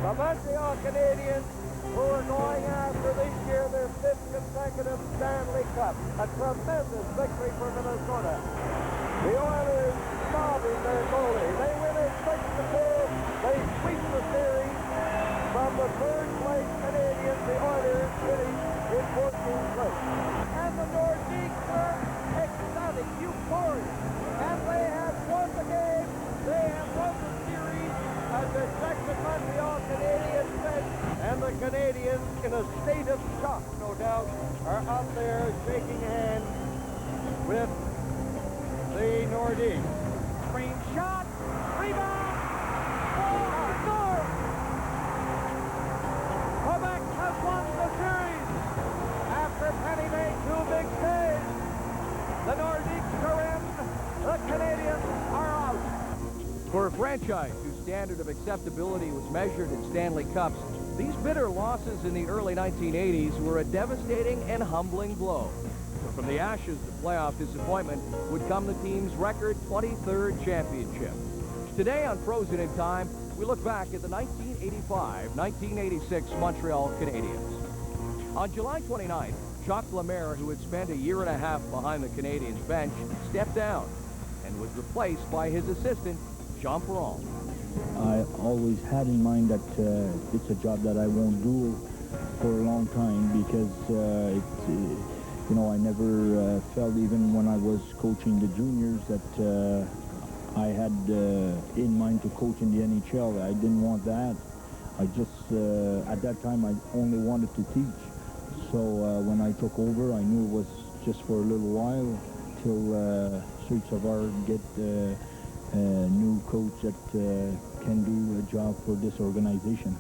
The Montreal Canadiens, who are going after this year their 5th consecutive Stanley Cup. A tremendous victory for Minnesota. The Oilers solving their goalie. They win it 6-2. They sweep the series. From the third-place Canadiens, the Oilers finish in 14th place. And the Nordiques were ecstatic, euphoric. And they have won the game. They have won the series as the second Montreal Canadiens bench. And the Canadiens, in a state of shock, no doubt, are out there shaking hands with the Nordiques. Green shot, rebound, score! Quebec has won the series after Penny made 2 big saves. The Nordiques are in, the Canadiens are out. For a franchise whose standard of acceptability was measured in Stanley Cups, these bitter losses in the early 1980s were a devastating and humbling blow. From the ashes to playoff disappointment would come the team's record 23rd championship. Today on Frozen in Time, we look back at the 1985-1986 Montreal Canadiens. On July 29th, Jacques Lemaire, who had spent a year and a half behind the Canadiens bench, stepped down and was replaced by his assistant, Jean Perron. I always had in mind that it's a job that I won't do for a long time because you know, I never felt, even when I was coaching the juniors, that I had in mind to coach in the NHL. I didn't want that. I just, at that time, I only wanted to teach. So when I took over, I knew it was just for a little while till Suits of Art get a new coach that can do a job for this organization.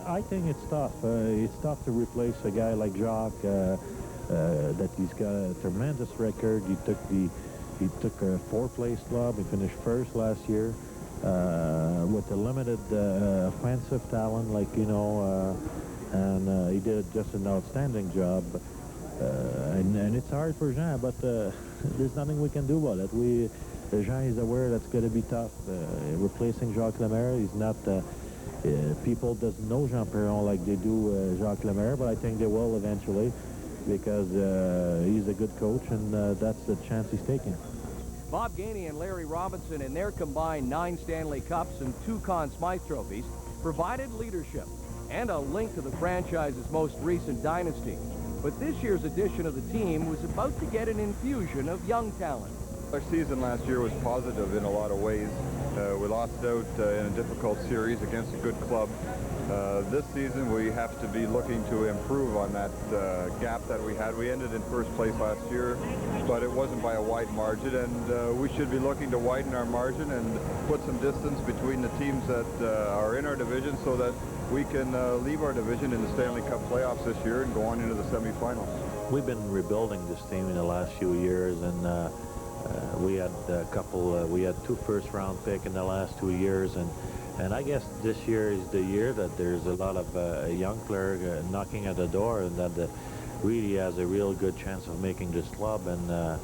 I think it's tough. It's tough to replace a guy like Jacques. That he's got a tremendous record. He took a 4th-place club. He finished 1st last year with a limited offensive talent, like, you know, and he did just an outstanding job. And it's hard for Jean, but there's nothing we can do about it. Jean is aware that's going to be tough. Replacing Jacques Lemaire, he's not. People doesn't know Jean Perron like they do Jacques Lemaire, but I think they will eventually, because he's a good coach, and that's the chance he's taking. Bob Gainey and Larry Robinson, in their combined 9 Stanley Cups and 2 Conn Smythe trophies, provided leadership and a link to the franchise's most recent dynasty. But this year's edition of the team was about to get an infusion of young talent. Our season last year was positive in a lot of ways. We lost out in a difficult series against a good club. This season we have to be looking to improve on that gap that we had. We ended in 1st place last year, but it wasn't by a wide margin, and we should be looking to widen our margin and put some distance between the teams that are in our division so that we can leave our division in the Stanley Cup playoffs this year and go on into the semifinals. We've been rebuilding this team in the last few years, and we had a couple, we had 2 first-round picks in the last 2 years, and I guess this year is the year that there's a lot of young players knocking at the door, and that really has a real good chance of making this club. And on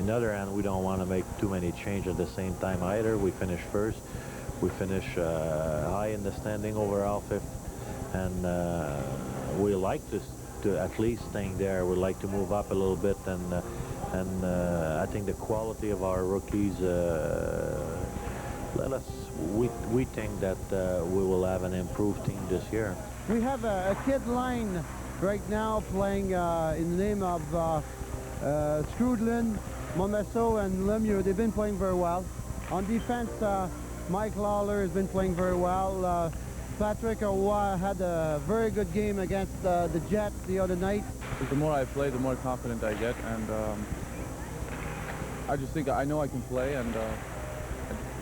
the other hand, we don't want to make too many changes at the same time either. We finish 1st. We finish high in the standing, overall 5th, and we like to at least staying there. We like to move up a little bit, and I think the quality of our rookies we think that we will have an improved team this year. We have a kid line right now playing in the name of Strudlin, Momesso, and Lemieux. They've been playing very well. On defense, Mike Lawler has been playing very well. Patrick Roy had a very good game against the Jets the other night. The more I play, the more confident I get, and I just think I know I can play. And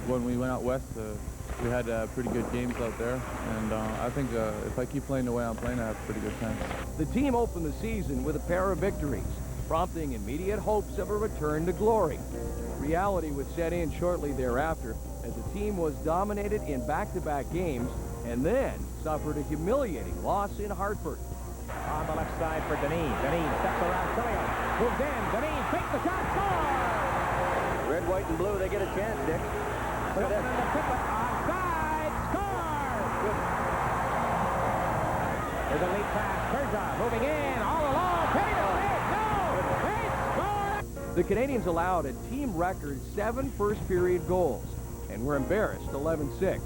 when we went out west, we had pretty good games out there, and I think if I keep playing the way I'm playing, I have a pretty good chance. The team opened the season with a pair of victories, prompting immediate hopes of a return to glory. Reality would set in shortly thereafter, as the team was dominated in back-to-back games and then suffered a humiliating loss in Hartford. On the left side for Denis. Denis steps around Cillian. Moves in. Denis takes the shot. Score! Red, white, and blue, they get a chance, Dick. Look at that. Onside. Score! pass. Kershaw moving in, all along. Penny to Smith. No! They scored! The Canadiens allowed a team record 7 first-period goals and were embarrassed 11-6.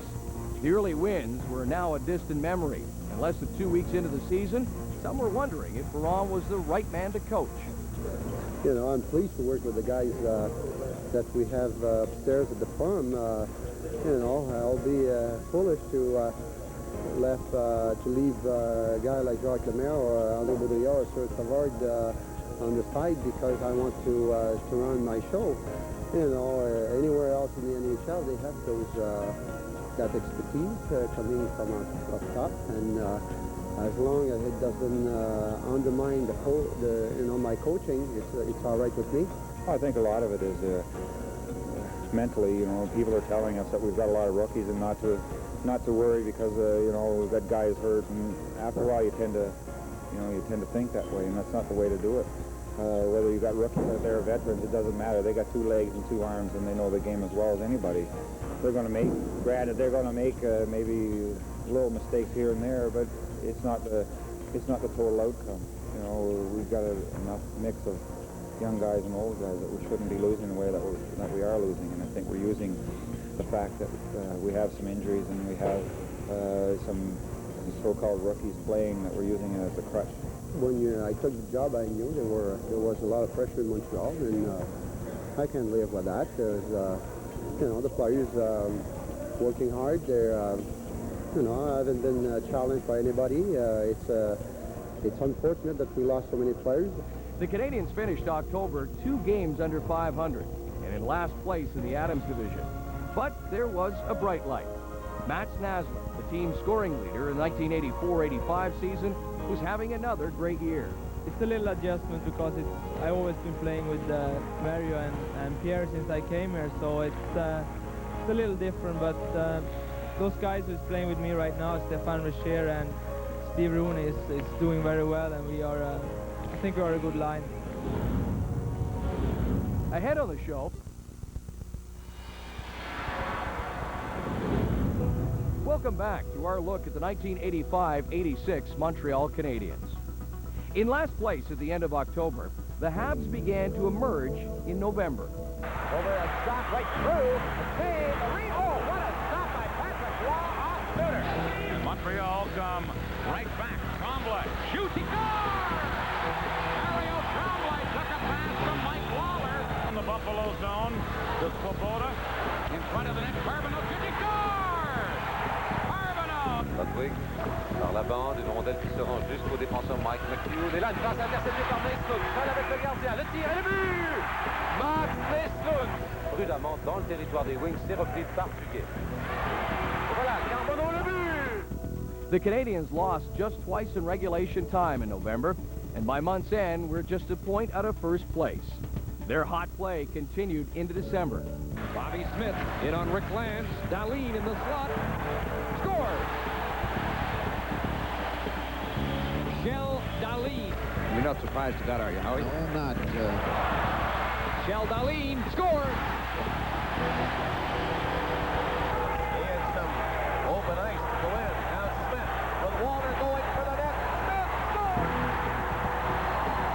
The early wins were now a distant memory. And less than 2 weeks into the season, some were wondering if Perron was the right man to coach. You know, I'm pleased to work with the guys that we have upstairs at the farm. You know, I'll be foolish to leave a guy like Jacques Lemaire or André Baudrillard or Serge Savard on the side because I want to run my show. You know, anywhere else in the NHL, they have those that expertise coming from up top, and as long as it doesn't undermine my coaching, it's all right with me. I think a lot of it is mentally. You know, people are telling us that we've got a lot of rookies and not to worry because you know, we've got guys hurt, and after a while you tend to think that way, and that's not the way to do it. Whether you got rookies or they're veterans, it doesn't matter. They got 2 legs and 2 arms, and they know the game as well as anybody. They're going to make, granted, they're going to make maybe little mistakes here and there, but it's not the total outcome. You know, we've got enough mix of young guys and old guys that we shouldn't be losing the way that we are losing, and I think we're using the fact that we have some injuries and we have some so-called rookies playing, that we're using it as a crutch. When I took the job, I knew there was a lot of pressure in Montreal, and I can live with that. You know, the players working hard. They're you know, I haven't been challenged by anybody. It's unfortunate that we lost so many players. The Canadiens finished October 2 games under 500 and in last place in the Adams division. But there was a bright light. Mats Naslund, the team's scoring leader in the 1984-85 season, was having another great year. It's a little adjustment because I've always been playing with Mario and Pierre since I came here, so it's a little different, but those guys who's playing with me right now, Stefan Richer and Steve Rooney, is doing very well, and we are, I think we are a good line. Ahead on the show, welcome back to our look at the 1985-86 Montreal Canadiens. In last place at the end of October, the Habs began to emerge in November. Over a shot right through. The save, the read. Oh, what a stop by Patrick Waugh off Suter. And Montreal come right back. Tremblay shoots, he scores! Mario Tremblay took a pass from Mike Waller from the Buffalo zone to Swoboda in front of the net. Carbonneau shoots, he scores! Carbonneau! Ludwig par la bande, une rondelle qui se rend jusqu'au défenseur Mike McHugh. Et là, une passe interceptée par Nestlund. Seul avec le gardien. Le tir et le but! Max Nestlund! Prudemment dans le territoire des Wings, c'est repris par Puget. Voilà, Carbonneau le but! The Canadiens lost just twice in regulation time in November, and by month's end, we're just a point out of first place. Their hot play continued into December. Bobby Smith in on Rick Lance. Dahlin in the slot. Scores! Michel Dahlin. You're not surprised at that, are you, Howie? No, I'm not. Michel Dahlin scores! He had some open ice to go in. Now Smith with Walter going for the net. Smith scores!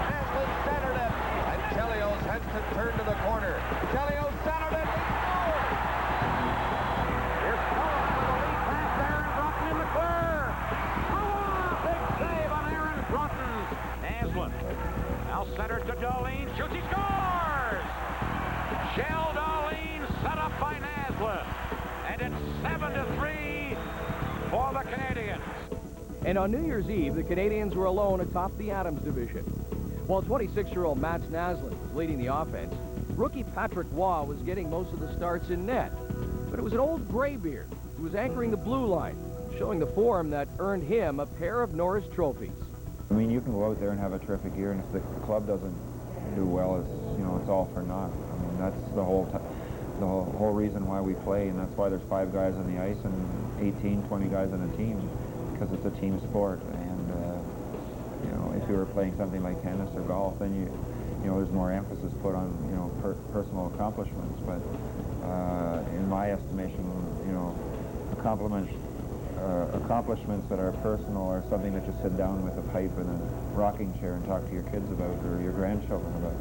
Naslund centered it. And Chelios has to turn to the corner. Chelios centered it. He scored! Here's Cohen with the lead pass there, and Broughton in the clear. Big save on Aaron Broughton. Naslund now centered to Dahlin. Shoots, he scores! Michel Dahlin set up by Naslund. And it's 7-3 for the Canadiens. And on New Year's Eve, the Canadiens were alone atop the Adams division. While 26-year-old Mats Naslund was leading the offense, rookie Patrick Waugh was getting most of the starts in net. But it was an old graybeard who was anchoring the blue line, showing the form that earned him a pair of Norris trophies. I mean, you can go out there and have a terrific year, and if the club doesn't do well, it's all for naught. I mean, that's the whole reason why we play, and that's why there's 5 guys on the ice and 18, 20 guys on a team, because it's a team sport. And you know, if you were playing something like tennis or golf, then you know, there's more emphasis put on personal accomplishments. But in my estimation, you know, accomplishments that are personal are something that you sit down with a pipe and a rocking chair and talk to your kids about or your grandchildren about.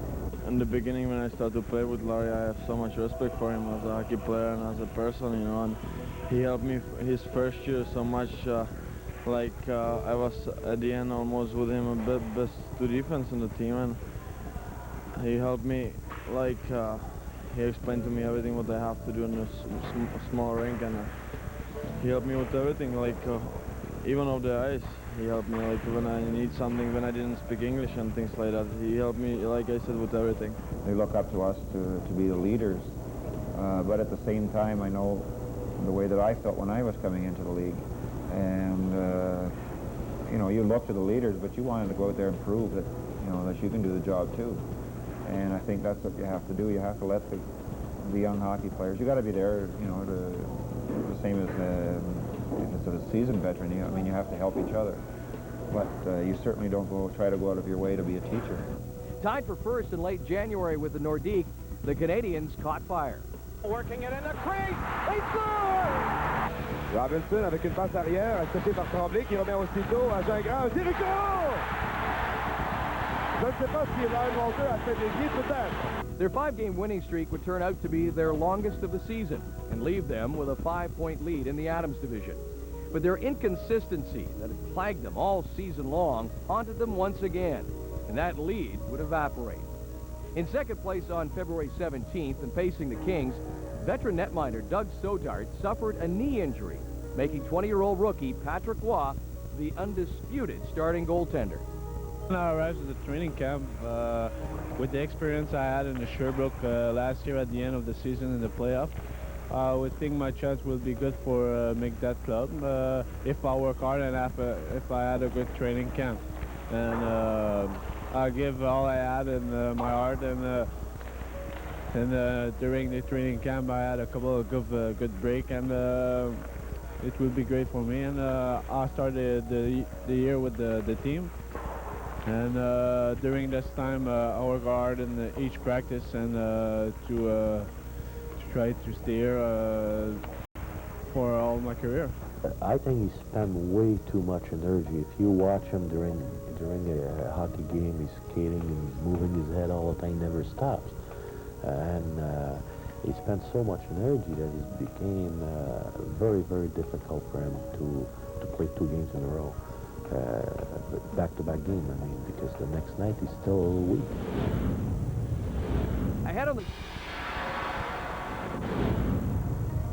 In the beginning, when I started to play with Larry, I have so much respect for him as a hockey player and as a person, you know, and he helped me his first year so much. I was at the end almost with him a bit best to defense in the team, and he helped me, he explained to me everything what I have to do in a small rink, and he helped me with everything, even off the ice. He helped me, when I need something, when I didn't speak English and things like that. He helped me, like I said, with everything. They look up to us to be the leaders, but at the same time, I know the way that I felt when I was coming into the league. And, you know, you look to the leaders, but you wanted to go out there and prove that, you know, that you can do the job too. And I think that's what you have to do. You have to let the young hockey players, you got to be there, you know, the same as a seasoned veteran. I mean, you have to help each other. But you certainly don't try to go out of your way to be a teacher. Tied for first in late January with the Nordique, the Canadiens caught fire. Working it in the crease, they score! Robinson avec une passe arrière, acceptée par Tremblay, qui remet aussitôt à Gingras. Direction! Je ne sais pas si Ryan Walter a fait dévier peut-être. Their 5-game winning streak would turn out to be their longest of the season and leave them with a 5-point lead in the Adams division. But their inconsistency that had plagued them all season long haunted them once again, and that lead would evaporate. In second place on February 17th and facing the Kings, veteran netminder Doug Sodart suffered a knee injury, making 20-year-old rookie Patrick Roy the undisputed starting goaltender. When I arrived at the training camp, with the experience I had in the Sherbrooke last year at the end of the season in the playoff, I would think my chance will be good for make that club if I work hard and if I had a good training camp. And I give all I had in my heart, and during the training camp I had a couple of good break, and it will be great for me. And I started the year with the team, and during this time I work hard in each practice and to try to stay here for all my career. I think he spent way too much energy. If you watch him during a hockey game, he's skating and he's moving his head all the time, never stops. And he spent so much energy that it became very, very difficult for him to play 2 games in a row. Back-to-back game, I mean, because the next night he's still a little weak. Ahead on the...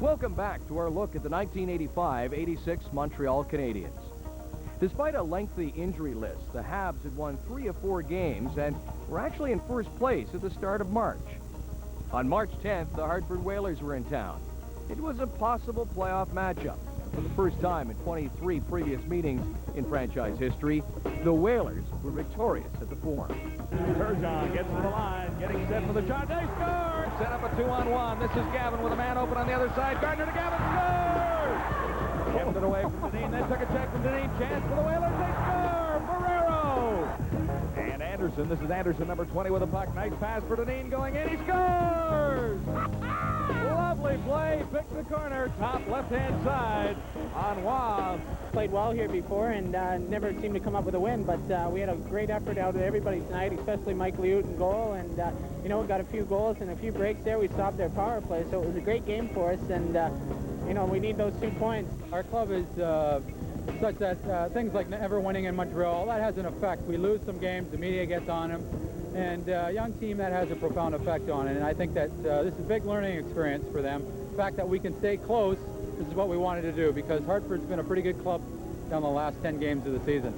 Welcome back to our look at the 1985-86 Montreal Canadiens. Despite a lengthy injury list, the Habs had won 3 of 4 games and were actually in first place at the start of March. On March 10th, the Hartford Whalers were in town. It was a possible playoff matchup. For the first time in 23 previous meetings in franchise history, the Whalers were victorious at the Forum. Turgeon gets to the line, getting set for the shot. They score! Set up a 2-on-1. This is Gavin with a man open on the other side. Gardner to Gavin, scores! Kept it away from Deneen, then took a check from Deneen. Chance for the Whalers. They score! Ferrero! And Anderson, this is Anderson, number 20 with a puck. Nice pass for Deneen going in. He scores! Lovely play, picked the corner, top left-hand side on Waz. Played well here before and never seemed to come up with a win, but we had a great effort out of everybody tonight, especially Mike Liut in goal, and you know, we got a few goals and a few breaks there. We stopped their power play, so it was a great game for us, and you know, we need those 2 points. Our club is such that things like never winning in Montreal, that has an effect. We lose some games, the media gets on them, and a young team, that has a profound effect on it. And I think that this is a big learning experience for them. The fact that we can stay close, this is what we wanted to do, because Hartford's been a pretty good club down the last 10 games of the season.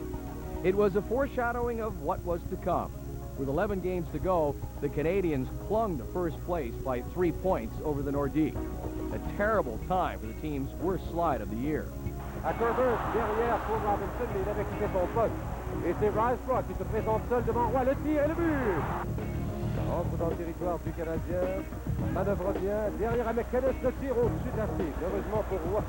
It was a foreshadowing of what was to come. With 11 games to go, the Canadiens clung to first place by 3 points over the Nordique. A terrible time for the team's worst slide of the year. À Kerber, derrière pour Robinson, mais il avait quitté son poste. Et c'est Rice qui se présente seul devant Roy. Le tir et le but! Ça rentre dans le territoire du Canadien. Manœuvre bien. Derrière à McKennis, le tir au-dessus de la cible. Heureusement pour Roy.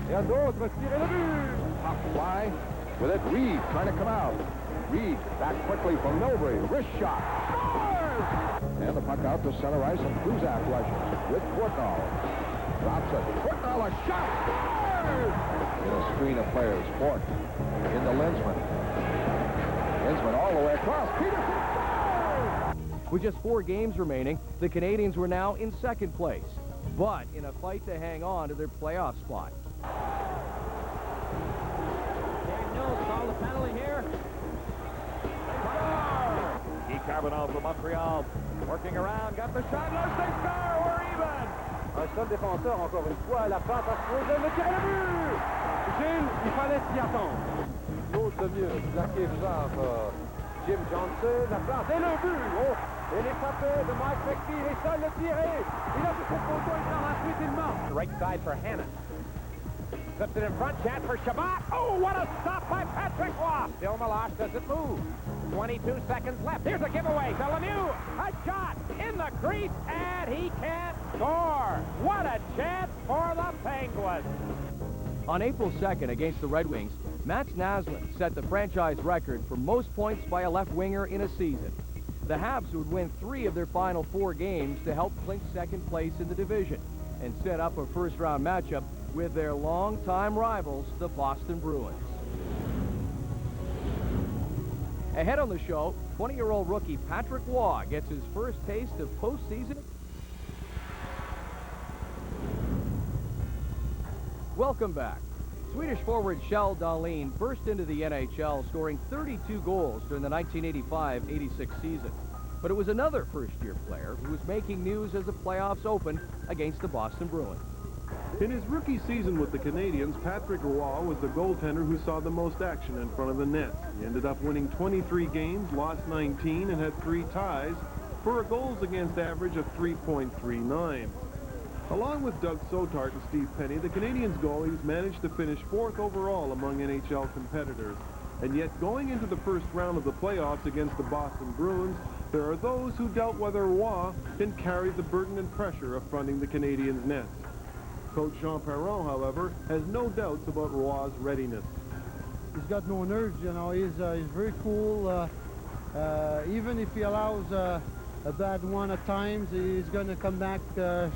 Et un autre tir et le but! Top fly with it. Reed trying to come out. Reed back quickly from Milbury. Wrist shot. Scores! And the puck out to center ice, and Kuzak rushes with Portnoy. Drops it. Quick now, a shot. Scores! In a screen of players. Bork into Linsman. Linsman all the way across. Peterson scores! With just 4 games remaining, the Canadiens were now in second place, but in a fight to hang on to their playoff spot. Mills called the penalty here. Guy Carbonneau from Montreal working around, got the shot, loose, they score, we're even. Un seul défenseur, encore une fois, la passe à Frozen, le tir et le but! Gilles, il fallait s'y attendre. L'autre de mieux, plaqué par Jim Johnson, la passe et le but! Oh, et l'échappé de Mike McPhee, il est seul le tirer. Il a fait son poteau, il part ensuite, il marque. Right side for Hannon. Flips it in front, chance for Shabbat. Oh, what a stop by Patrick Roy. Still Meloche doesn't move. 22 seconds left. Here's a giveaway to Lemieux. A shot in the crease, and he can't score. What a chance for the Penguins. On April 2nd against the Red Wings, Mats Naslund set the franchise record for most points by a left winger in a season. The Habs would win 3 of their final 4 games to help clinch second place in the division and set up a first-round matchup with their longtime rivals, the Boston Bruins. Ahead on the show, 20-year-old rookie Patrick Roy gets his first taste of postseason. Welcome back. Swedish forward Kjell Dahlin burst into the NHL, scoring 32 goals during the 1985-86 season. But it was another first-year player who was making news as the playoffs opened against the Boston Bruins. In his rookie season with the Canadiens, Patrick Roy was the goaltender who saw the most action in front of the net. He ended up winning 23 games, lost 19, and had 3 ties for a goals against average of 3.39. Along with Doug Sotart and Steve Penny, the Canadiens goalies managed to finish 4th overall among NHL competitors. And yet, going into the first round of the playoffs against the Boston Bruins, there are those who doubt whether Roy can carry the burden and pressure of fronting the Canadiens' nets. Coach Jean Perron, however, has no doubts about Roy's readiness. He's got no nerves, you know. He's very cool. Even if he allows a bad one at times, he's going to come back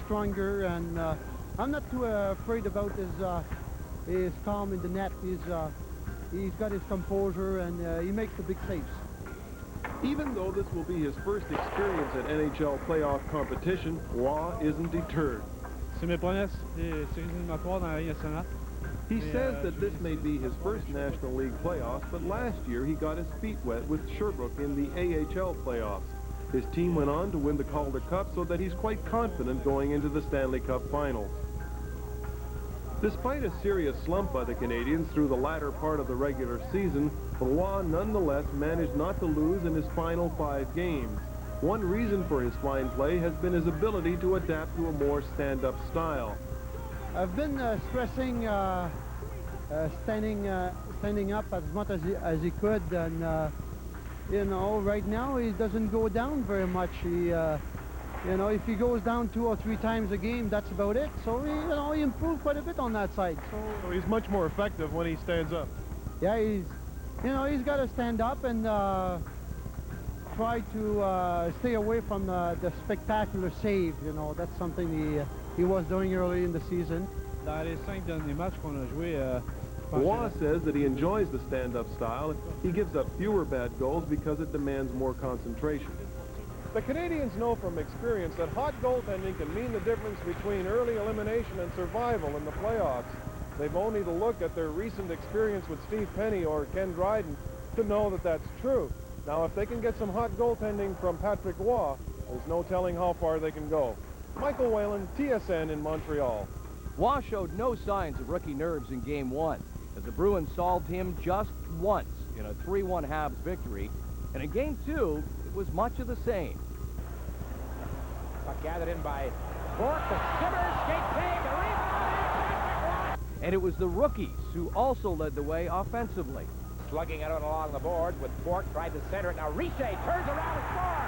stronger. And I'm not too afraid about his calm in the net. He's got his composure, and he makes the big saves. Even though this will be his first experience at NHL playoff competition, Roy isn't deterred. C'est mes premières séries éliminatoires dans la Ligue nationale. He says that this may be his first National League playoffs, but last year he got his feet wet with Sherbrooke in the AHL playoffs. His team went on to win the Calder Cup, so that he's quite confident going into the Stanley Cup Finals. Despite a serious slump by the Canadiens through the latter part of the regular season, Roy nonetheless managed not to lose in his final 5 games. One reason for his fine play has been his ability to adapt to a more stand-up style. I've been stressing standing up as much as he could, and you know, right now he doesn't go down very much. He, you know, if he goes down 2 or 3 times a game, that's about it. So he, you know, he improved quite a bit on that side. So he's much more effective when he stands up. Yeah, he's got to stand up and try to stay away from the spectacular save. You know, that's something he was doing early in the season. Dans les 5 derniers matchs qu'on a joué, Roy says that he enjoys the stand-up style. He gives up fewer bad goals because it demands more concentration. The Canadiens know from experience that hot goaltending can mean the difference between early elimination and survival in the playoffs. They've only to look at their recent experience with Steve Penny or Ken Dryden to know that that's true. Now, if they can get some hot goaltending from Patrick Roy, there's no telling how far they can go. Michael Whalen, TSN in Montreal. Roy showed no signs of rookie nerves in Game 1, as the Bruins solved him just once in a 3-1 Habs victory. And in Game 2, it was much of the same. Puck gathered in by Bork, the Simmers, skate save, the rebound, And it was the rookies who also led the way offensively. slugging it out along the boards with Bork, tried to center it. Now Riche turns around and scores.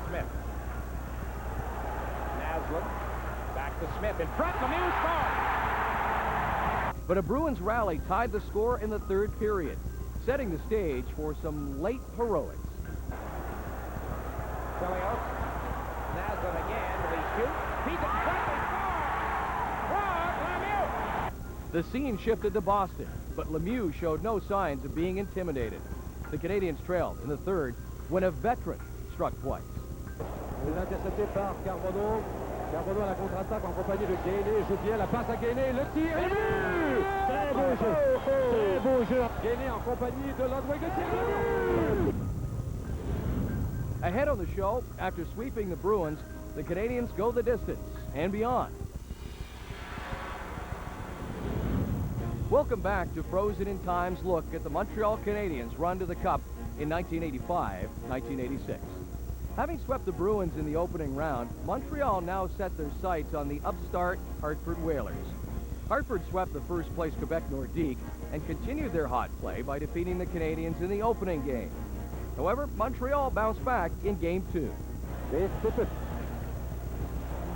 Smith. Naslund. Back to Smith. In front. Lemieux scores. But a Bruins rally tied the score in the 3rd period, setting the stage for some late heroics. Chelios. Naslund again. Will he shoot? He's in front. They score. Claude Lemieux. The scene shifted to Boston, but Lemieux showed no signs of being intimidated. The Canadiens trailed in the third when a veteran struck twice. Intercepté par Carbonneau. Carbonneau à la contre-attaque en compagnie de Gainé. Joue bien la passe à Gainé. Le tir et le but! Très beau jeu. Très beau jeu. Gainé en compagnie de Landwehr. Ahead on the show, after sweeping the Bruins, the Canadiens go the distance and beyond. Welcome back to Frozen in Time's look at the Montreal Canadiens' run to the Cup in 1985-1986. Having swept the Bruins in the opening round, Montreal now set their sights on the upstart Hartford Whalers. Hartford swept the first-place Quebec Nordique and continued their hot play by defeating the Canadiens in the opening game. However, Montreal bounced back in Game 2.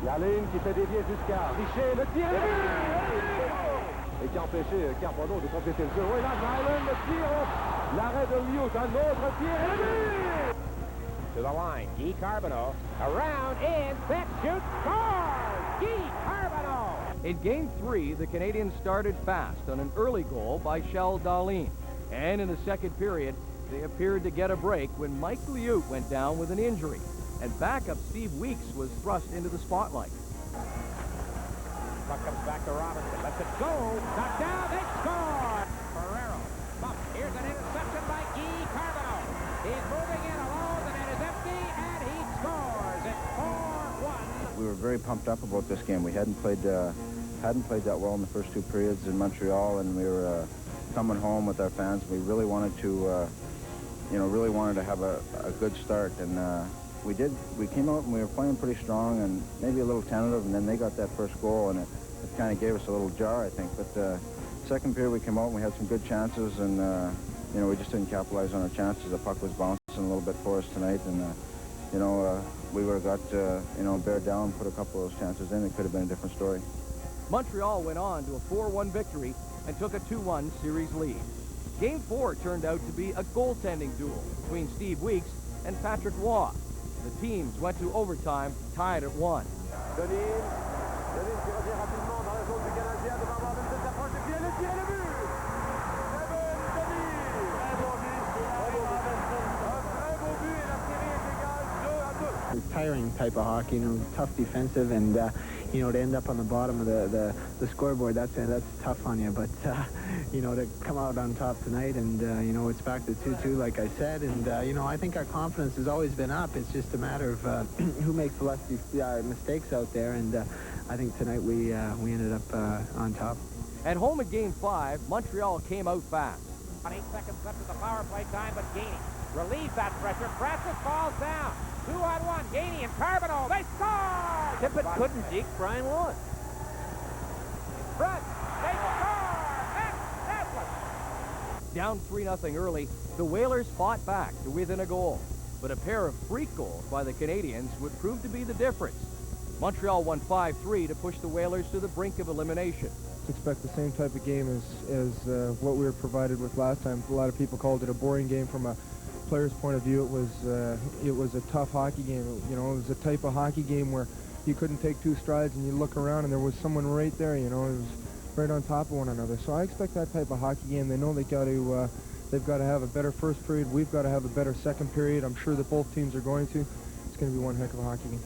La ligne qui fait dévier jusqu'à Richer. Le tir et le but! Et qui a empêché Carbonneau de compléter le jeu. Oui, là, Nyland, le tir. L'arrêt de Lemieux, un autre tir et le but! To the line, Guy Carbonneau, around, in, set, shoot, scores! Guy Carbonneau! In Game 3, the Canadiens started fast on an early goal by Shell Dahlin. And in the second period, they appeared to get a break when Mike Liut went down with an injury. And backup Steve Weeks was thrust into the spotlight. Puck comes back to Robinson, lets it go, knocked down, they score! Ferrero, bump, here's an interception by Guy Carbonneau. He's moving in alone, the net is empty, and he scores. It's 4-1. We were very pumped up about this game. We hadn't played that well in the first two periods in Montreal, and we were coming home with our fans. We really wanted to, really wanted to have a good start, and we did. We came out and we were playing pretty strong and maybe a little tentative, and then they got that first goal, and it kind of gave us a little jar, I think. But second period we came out and we had some good chances, and we just didn't capitalize on our chances. The puck was bouncing a little bit for us tonight, and we would have got bear down, put a couple of those chances in. It could have been a different story. Montreal went on to a 4-1 victory and took a 2-1 series lead. Game 4 turned out to be a goaltending duel between Steve Weeks and Patrick Roy. The teams went to overtime, tied at 1. Denis qui revient rapidement dans la zone du Canadien devant Robinson, s'approche du pied, le tir et le but! Tiring type of hockey, tough defensive, and to end up on the bottom of the scoreboard, that's tough on you. But to come out on top tonight, and it's back to 2-2, like I said, and I think our confidence has always been up. It's just a matter of who makes the less mistakes out there, and I think tonight we ended up on top. At home in Game 5, Montreal came out fast. 8 seconds left of the power play time, but Gainey relieves that pressure. Francis falls down. 2-on-1, Gainey and Carbonneau. They score! Tippett couldn't deke Brian Lewis. Front, they score! Excellent! Down 3-0 early, the Whalers fought back to within a goal. But a pair of freak goals by the Canadiens would prove to be the difference. Montreal won 5-3 to push the Whalers to the brink of elimination. Expect the same type of game as what we were provided with last time. A lot of people called it a boring game. From a player's point of view, it was a tough hockey game. It was a type of hockey game where you couldn't take two strides and you look around and there was someone right there. It was right on top of one another. So I expect that type of hockey game. They know they've got to have a better first period. We've got to have a better second period. I'm sure that both teams are going to. It's going to be one heck of a hockey game.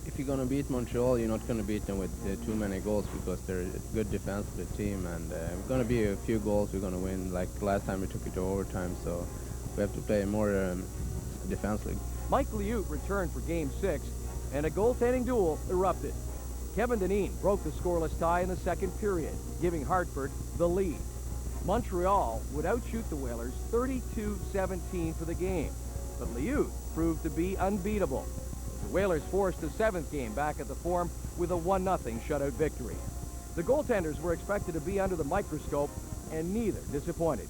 If you're going to beat Montreal, you're not going to beat them with too many goals, because they're a good defensive team, and it's going to be a few goals we're going to win. Like last time we took it to overtime, so we have to play more defensively. Mike Liut returned for Game 6, and a goaltending duel erupted. Kevin Dineen broke the scoreless tie in the second period, giving Hartford the lead. Montreal would outshoot the Whalers 32-17 for the game, but Liut proved to be unbeatable. The Whalers forced the seventh game back at the Forum with a 1-0 shutout victory. The goaltenders were expected to be under the microscope, and neither disappointed.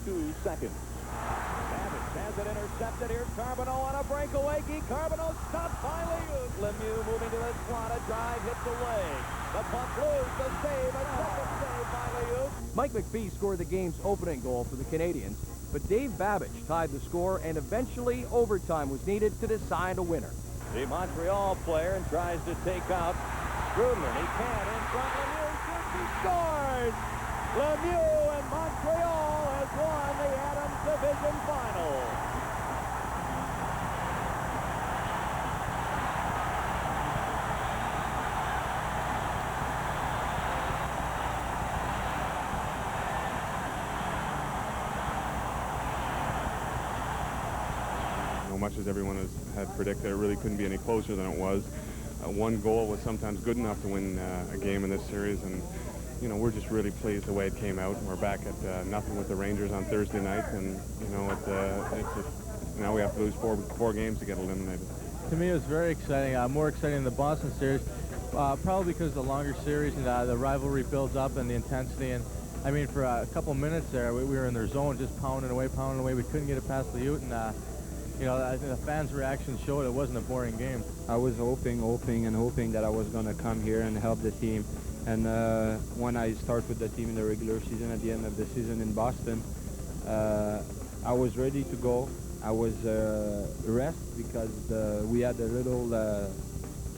2 seconds. Savage has it intercepted. Here's Carbonneau on a breakaway. Guy Carbonneau stopped by Liut. Lemieux moving to the slot. A drive hits away. The puck loose. The save. A second save by Liut. Mike McPhee scored the game's opening goal for the Canadiens, but Dave Babbage tied the score, and eventually overtime was needed to decide a winner. The Montreal player tries to take out Grudlin, he can't in front. Lemieux shoots, he scores! Lemieux and Montreal has won the Adams Division Final. Much as everyone had predicted, it really couldn't be any closer than it was. One goal was sometimes good enough to win a game in this series, and you know, we're just really pleased the way it came out. We're back at nothing with the Rangers on Thursday night, and you know, now we have to lose four games to get eliminated. To me, it was very exciting. More exciting than the Boston series, probably because the longer series and the rivalry builds up and the intensity. And I mean, for a couple minutes there, we were in their zone, just pounding away. We couldn't get it past Liut, and you know, I think the fans' reaction showed it wasn't a boring game. I was hoping that I was going to come here and help the team. And when I start with the team in the regular season at the end of the season in Boston, I was ready to go. I was rest because we had a little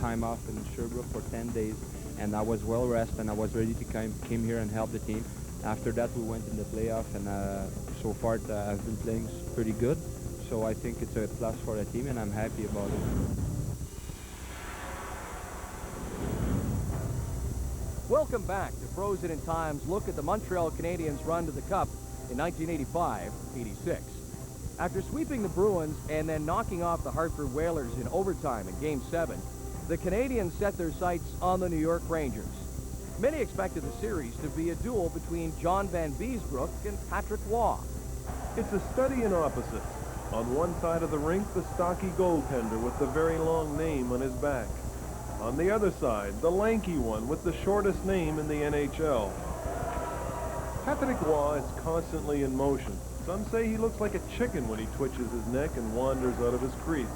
time off in Sherbrooke for 10 days, and I was well rested, and I was ready to came here and help the team. After that, we went in the playoff, and so far I've been playing pretty good. So I think it's a plus for the team, and I'm happy about it. Welcome back to Frozen in Time's look at the Montreal Canadiens' run to the Cup in 1985-86. After sweeping the Bruins and then knocking off the Hartford Whalers in overtime in Game 7, the Canadiens set their sights on the New York Rangers. Many expected the series to be a duel between John Van Beesbroek and Patrick Waugh. It's a study in opposites. On one side of the rink, the stocky goaltender with the very long name on his back. On the other side, the lanky one with the shortest name in the NHL. Patrick Waugh is constantly in motion. Some say he looks like a chicken when he twitches his neck and wanders out of his crease.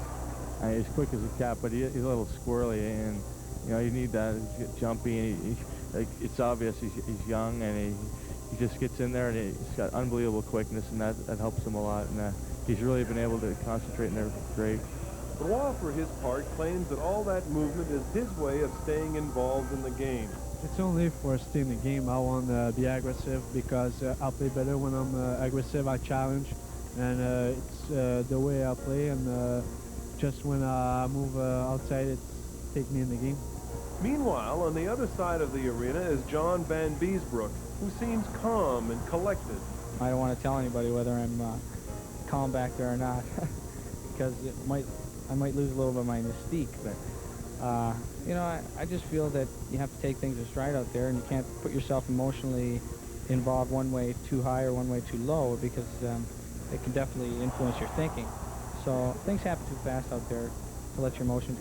He's quick as a cat, but he's a little squirrely, and you know, you need that jumpy. And like, it's obvious he's young, and he just gets in there, and he's got unbelievable quickness, and that helps him a lot. And he's really been able to concentrate in there great. Waugh, for his part, claims that all that movement is his way of staying involved in the game. It's only for staying in the game. I want to be aggressive because I'll play better when I'm aggressive. I challenge, and it's the way I play. And just when I move outside, it takes me in the game. Meanwhile, on the other side of the arena is John Van Beesbroek, who seems calm and collected. I don't want to tell anybody whether I'm calm back there or not, because I might lose a little bit of my mystique. But you know, I just feel that you have to take things in stride out there, and you can't put yourself emotionally involved one way too high or one way too low, because it can definitely influence your thinking. So things happen too fast out there to let your emotions